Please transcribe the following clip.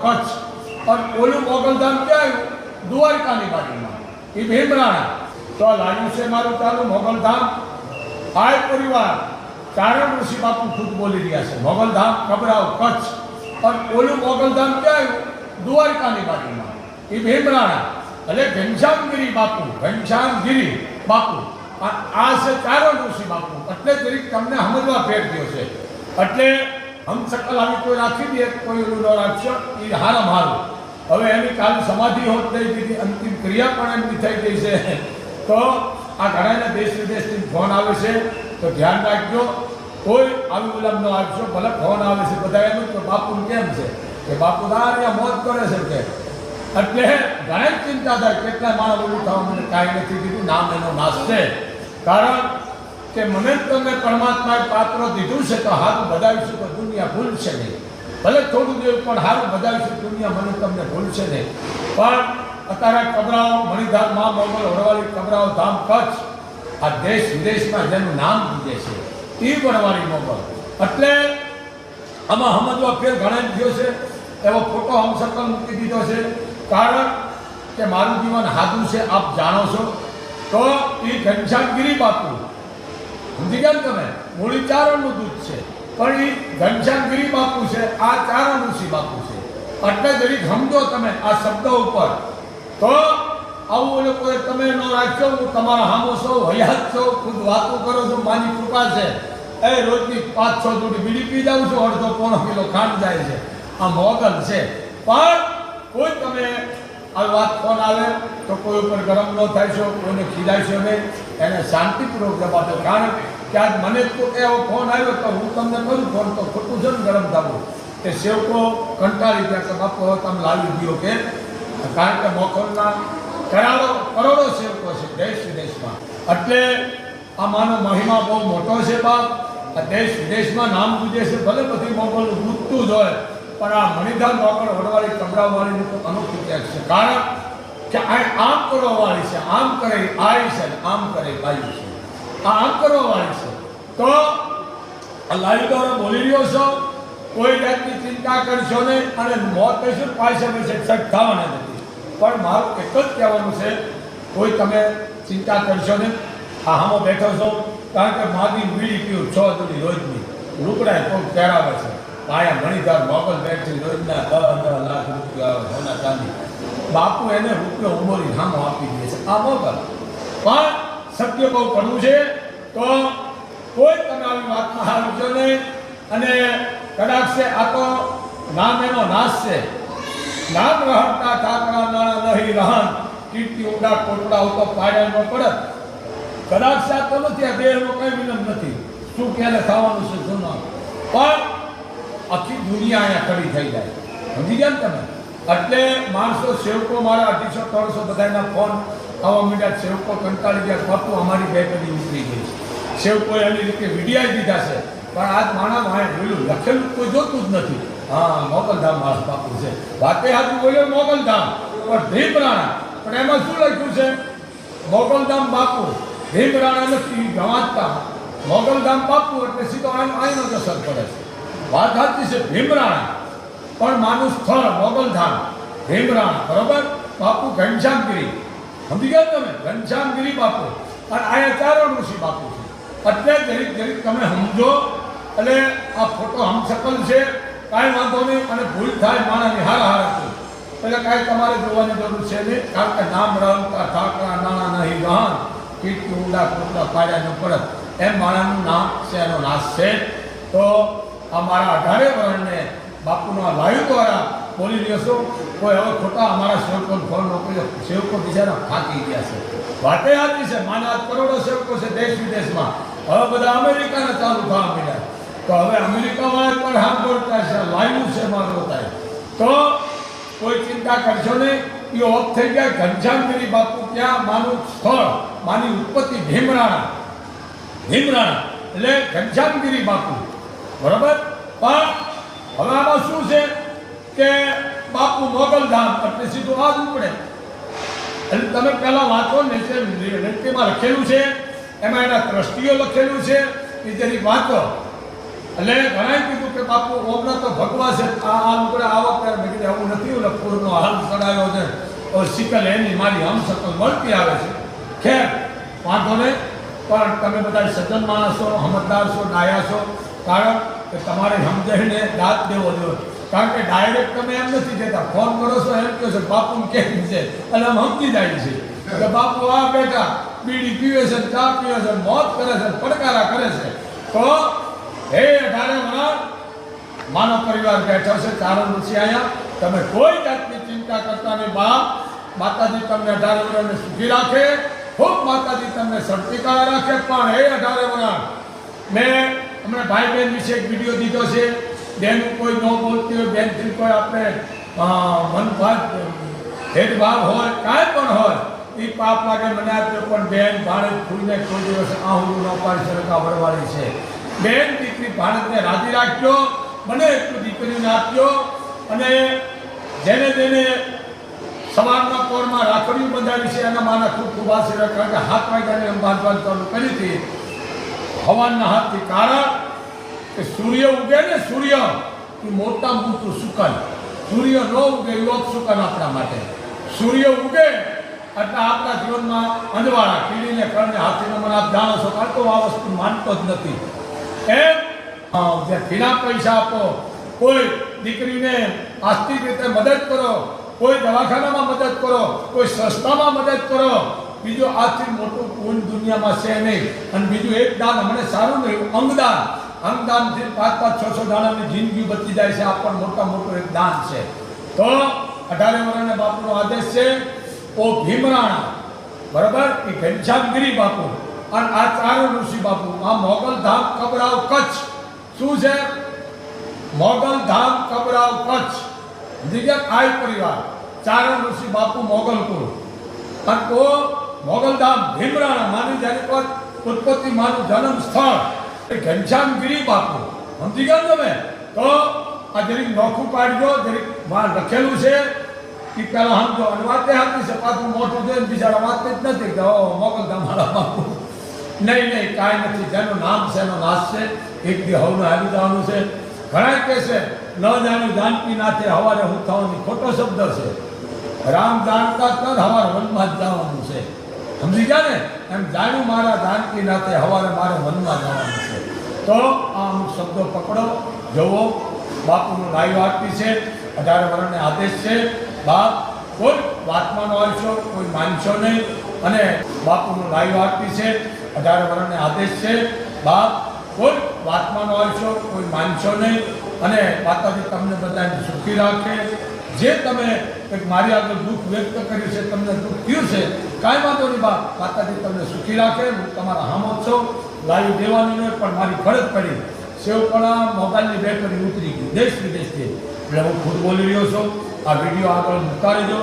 કચ્છ અને ઓલું મોગલધામ ક્યાં આવ્યું? દ્વારકાની બાજુમાં, એ ભીમરાણા. તો લાગ્યું છે મારું ચાલુ મોગલધામ. આ પરિવાર ચારણ ઋષિ બાપુ ખુદ બોલી રહ્યા છે મોગલધામ કબરાવ કચ્છ અને ઓલું મોગલધામ ક્યાં આવ્યું? દ્વારકાની બાજુમાં, એ ભીમરાણા. એટલે ઘનશ્યામગીરી બાપુ આ છે ચારણ ઋષિ બાપુ. એટલે જરીક તમને સમજવા ફેર થયો છે. એટલે હમસકલ આવી કોઈ રાખી દે, કોઈ ઓલું ન રાખશો, એ હારામ હારું. હવે એની કાલ સમાધિ હોત થઈ ગઈ, અંતિમ ક્રિયા પણ એમની થઈ ગઈ છે. તો આ ઘણા દેશ વિદેશથી ફોન આવે છે, તો ધ્યાન રાખજો. કોઈ આવી ગુલામ ન આપશો. ભલે ફોન આવે છે બધા એમ કે બાપુ કેમ છે, કે બાપુ દારિયા મોત કરે છે કે. એટલે ઘણા જ ચિંતા થાય કેટલા માણસ ઓલું થવા મને કાંઈ નથી કીધું, નામ એનો નાશ છે. કારણ કે મને જ તમે પરમાત્માએ પાત્ર દીધું છે તો હારું બધાવીશું તો દુનિયા ભૂલશે નહીં. ભલે થોડું દેવું પણ હારું બધાવીશું, દુનિયા મને તમને ભૂલશે નહીં. પણ અત્યારે કબરાઓ મણિધામ મા મોગલ વડવાળી કબરાઓ ધામ કચ્છ આ દેશ વિદેશમાં જેનું નામ દીધે છે એ વડવાળી મોગલ. એટલે આમાં સમજવા ફેર ઘણા થયો છે. એવો ફોટો હમસકલ મૂકી દીધો છે. કારણ કે મારું જીવન હાદું છે, આપ જાણો છો. તો એ ઘનશ્યામગીરી બાપુ સમજી ગયા તમે, મૂળી ચારણનું દૂધ છે, પણ એ ઘનશ્યામગીરી બાપુ છે, આ ચારણ ઋષિ બાપુ છે. એટલે જરીક સમજો તમે આ શબ્દો ઉપર. તો આવું લોકોએ તમે ન રાખશો, હું તમારા હામો છો, હયાત છો, ખુદ વાતો કરો છો, માની કૃપા છે. એ રોજની 5-6 જોડી બીડી પી જાઉં છું, અડધો પોણો કિલો ખાંડ જાય છે. આ મોગલ છે. પણ કોઈ તમે આ વાત ફોન આવે તો કોઈ ઉપર ગરમ ન થાય છો, કોઈને ખીજાઈશો નહીં, એને શાંતિપૂર્વક જવાબ દો. કારણ કે આજ મને કોઈ એવો ફોન આવ્યો તો હું તમને કરું ફોન તો ખોટું છે ને ગરમ થવું. એ સેવકો કંટાળી ગયા કે બાપુ હવે તમે લાવી દો કે. કારણ કે મોકલના કરોડો સેવકો છે દેશ વિદેશમાં. એટલે આ માનો મહિમા બહુ મોટો છે બાપ. આ દેશ વિદેશમાં નામ ગુજે છે. ભલે બધી મોગલનું મૂકતું જ હોય, પણ આ મણિધામ મોગલ વડવાળી કબરાવાળીની તો અનોખી ક્યાંક છે. કારણ કે આમ કરવાવાળી છે, આમ કરે આઈ છે, આમ કરે બાઈ છે. આ આમ કરવાવાળી છે. તો આ લાઈવ દ્વારા બોલી રહ્યો છો, કોઈ જાતની ચિંતા કરશો નહીં. અને મોત કહીશું પાછળ છે સટ થવાના નથી. પણ મારું એક જ કહેવાનું છે, કોઈ તમે ચિંતા કરશો નહીં. આ હામો બેઠો છો, કારણ કે માગી વીડી પીવું 6 દુડી રોજની રૂકડાય કોઈ પહેરાવે છે. આયા મણિધામ મોગલ બેઠી રોજના 10-15 લાખ રૂપિયા સોના ચાંદી. બાપુ એને રૂપિયો ઉમરી હામો આપી દે છે આ મોગલ. પણ સત્ય બહુ કરવું છે. તો કોઈ તમે આવી વાતમાં હાલજો નહીં. અને કદાચ છે આ તો નામ એનો નાશ છે. નામ રહતા ઠાકરા નાણા નહીં રહન, કીર્તિ ઊંડા કોટડા તો પાડ્યા ન પડે. કદાચ સાચો નથી, આ દેહનો કઈ વિલંબ નથી. શું ક્યારે થવાનું છે શું ના. પણ આખી દુનિયા અહીંયા ખડી થઈ જાય. સમજી ગયા ને તમે. એટલે માણસો સેવકો મારા 250-300 બધાના ફોન આવવા માંડ્યા. સેવકો કંટાળી ગયા, બાપુ અમારી બે કદી ઉતરી ગઈ છે. સેવકોએ એની રીતે વિડિયા દીધા છે. પણ આજ માણસ પેલું લખેલું કોઈ જોતું જ નથી. હા મોગલધામ માણસ બાપુ છે. વાતે હાથું બોલ્યો મોગલધામ, પણ ભીમરાણા. પણ એમાં શું લખ્યું છે? મોગલધામ બાપુ ભીમરાણા નથી ગવાતા. મોગલધામ બાપુ એટલે સીધો આઈનો જ અસર પડે છે. વાત સાચી છે. ભીમરાણા પણ માનું સ્થળ મોગલધામ ભીમરાણા, બરોબર. બાપુ ઘનશ્યામગીરી સમજી ગયા તમે, ઘનશ્યામગીરી બાપુ. અને આયા ચારણ ઋષિ બાપુ છે. એટલે જરીક તમે સમજો. એટલે આ ફોટો હમસકલ છે, કાંઈ વાંધો નહીં. અને ભૂલ થાય માણાની હારા છે. એટલે કાંઈ તમારે જોવાની જરૂર છે નહીં. કારણ કે નામ રમતા ઠાકરા નાણા નહીં રહન, કીર્તિ ઊંડા કોટડા પાડ્યા ન પડે. એમ માણાનું નામ છે, એનો નાશ છે. તો અમારા 18 વર્ણને બાપુના લાઈવ દ્વારા બોલી રહ્યો છો. કોઈ હવે ખોટા અમારા સેવકો ફોન મોકલ્યો. સેવકો બિચારા થાકી ગયા છે. વાતે આપી છે, માના કરોડો સેવકો છે દેશ વિદેશમાં. હવે બધા અમેરિકાના ચાલુ થવા માંડ્યા. તો હવે અમેરિકામાં પણ હાથ બોલતા છે, લાઈવ છે મારો થાય. તો કોઈ ચિંતા કરશો નહીં. એ ઓફ થઈ ગયા. ઘનશ્યામગીરી બાપુ ત્યાં માનું સ્થળ, માની ઉત્પત્તિ ભીમરાણા. ભીમરાણા એટલે ઘનશ્યામગીરી બાપુ, બરોબર. પણ હવે આમાં શું છે કે બાપુ મોગલધામ એટલે સીધું આ જ ઉપડે. એટલે તમે પહેલા વાંચો ને, લીટીમાં લખેલું છે, એમાં એના ટ્રસ્ટીઓ લખેલું છે, એ જરી વાંચો. એટલે ઘણાએ કીધું કે બાપુ ઓમના તો ભગવા છે, આ ઉપડે આવો ત્યારે મેં કીધું એવું નથી. શિકલ એની મારી હમશકલ મળતી આવે છે. ખેર વાંધો નહીં, પણ તમે બધા સજ્જન માણસો, સમજદાર છો, ડાયા છો, કારણ કે તમારે સમજાવીને દાંત દેવો જોઈએ. કારણ કે ડાયરેક્ટ તમે એમ નથી કહેતા, ફોન કરો છો એમ કહો છો બાપુ કેમ છે, અને આમ સમજી જાય છે કે બાપુ આ બેટા બીડી પીવે છે, ચા પીવે છે, મોત કરે છે, પડકારા કરે છે. તો હે 18 વર્ષ માનવ પરિવાર બેઠો છે, ચારો ઋષિ અહીંયા, તમે કોઈ જાતની ચિંતા કરતા નહીં. બાપ માતાજી તમને 18 વર્ષને સુખી રાખે, ખૂબ માતાજી તમને સર્ટિકાળ રાખે. પણ હે 18 વર્ષ મેં હમણાં ભાઈ બહેન વિશે એક વિડીયો દીધો છે. બેન કોઈ ન બોલતી હોય, બેનથી કોઈ આપણે મનભાવ ભેદભાવ હોય, કાંઈ પણ હોય, એ પાપ લાગે મને આપ્યો. પણ બેન ભાણેજ ફૂઈને કોઈ દિવસ આહુરું ન પાડી સરકા વરવાળી છે. બેન દીકરી ભાણેજને રાજી રાખજો, મને એટલું દીકરીને આપજો. અને જેને જેને સવારના પોરમાં રાખડીઓ બંધાવી છે એના માના ખૂબ ખૂબ આશીર્વાદ. કારણ કે 7 વાગ્યાની એમ બાંધવાનું ચાલુ કરી હતી હવાના હાથથી. કારણ કે સૂર્ય ઉગે ને, સૂર્ય એ મોટા મોટું સુકન, સૂર્ય ન ઉગે યોગ સુકન આપણા માટે. સૂર્ય ઉગે એટલે આપણા જીવનમાં અંજવાળા કીડીને કરને હાથીને મને આપ જાણો છો. કારણ કે આ વસ્તુ માનતો જ નથી. એમ જે ફીના પૈસા આપો, કોઈ દીકરીને આર્થિક રીતે મદદ કરો, કોઈ દવાખાનામાં મદદ કરો, કોઈ સંસ્થામાં મદદ કરો. બીજું આથી મોટું પૂન દુનિયામાં છે નહીં. અને બીજું એક દાન હમણાં સારું નહીં, અંગદાન. અંગદાનથી 5-5, 600 દાણાની જિંદગી બચી જાય છે. આ પણ મોટા મોટું એક દાન છે. તો 18 વર્ષના બાપુનો આદેશ છે. ઓ ભીમરાણા બરાબર, એ ઘનશ્યામગીરી બાપુ અને આ ચારો ઋષિ બાપુ, આ મોગલધામ કબરાવ કચ્છ. શું છે? મોગલધામ કબરાવ કચ્છ. જગ્યા આય પરિવાર, ચારો ઋષિ બાપુ મોગલપુર. અને તો મોગલધામ ભીમરાણા માની જ્યારે પર ઉત્પત્તિ માનું જન્મ સ્થળ એ ઘનશ્યામગીરી બાપુ. સમજી ગયા તમે? તો આ જરીક નોખું પાડજો, જરીક માં લખેલું છે એ પહેલાં સમજો. અને વાતે આપી છે, પાછું મોટું જોઈને બિચારા વાતે જ નથી કે મોગલધામ મારા બાપુ. નહીં, કાંઈ નથી. જેનું નામ છે એનો નાશ છે. એક દી હવનું આવી જવાનું છે. ઘણા કહે છે ન જાણ્યું જાનકી નાથે હવારે હું થવાની, ખોટો શબ્દ છે. રામ જાણતા જ હવારે વનમાં જ જવાનું છે. સમજી ગયા ને? એમ જાણ્યું મારા જાનકી નાથે હવારે મારે વનમાં જવાનું છે. તો આ અમુક શબ્દો પકડો, જોવો. બાપુનું લાઈવ આરતી છે, 18 વર્ષને આદેશ છે. બાપ કોઈ વાતમાંનો આવશો, કોઈ માનશો નહીં. અને બાપુનું લાઈવ આરતી છે, 18 વર્ષને આદેશ છે. બાપ કોઈ વાતમાંનો આવશો, કોઈ માનશો નહીં. અને માતાજી તમને બધાને સુખી રાખે. જે તમે કંઈક મારી આગળ દુઃખ વ્યક્ત કર્યું છે, તમને દુઃખ થયું છે, કાંઈ વાંધો નહીં બાપ, માતાજી તમને સુખી રાખે. હું તમારા હામો છો, લાઈવ દેવાની નહીં, પણ મારી ફરજ પડી. સેવપણા મોબાઈલની બેટરી ઉતરી ગઈ દેશ વિદેશથી, એટલે હું ખુદ બોલી રહ્યો છું. આ વિડીયો આગળ મૂકાવી દો.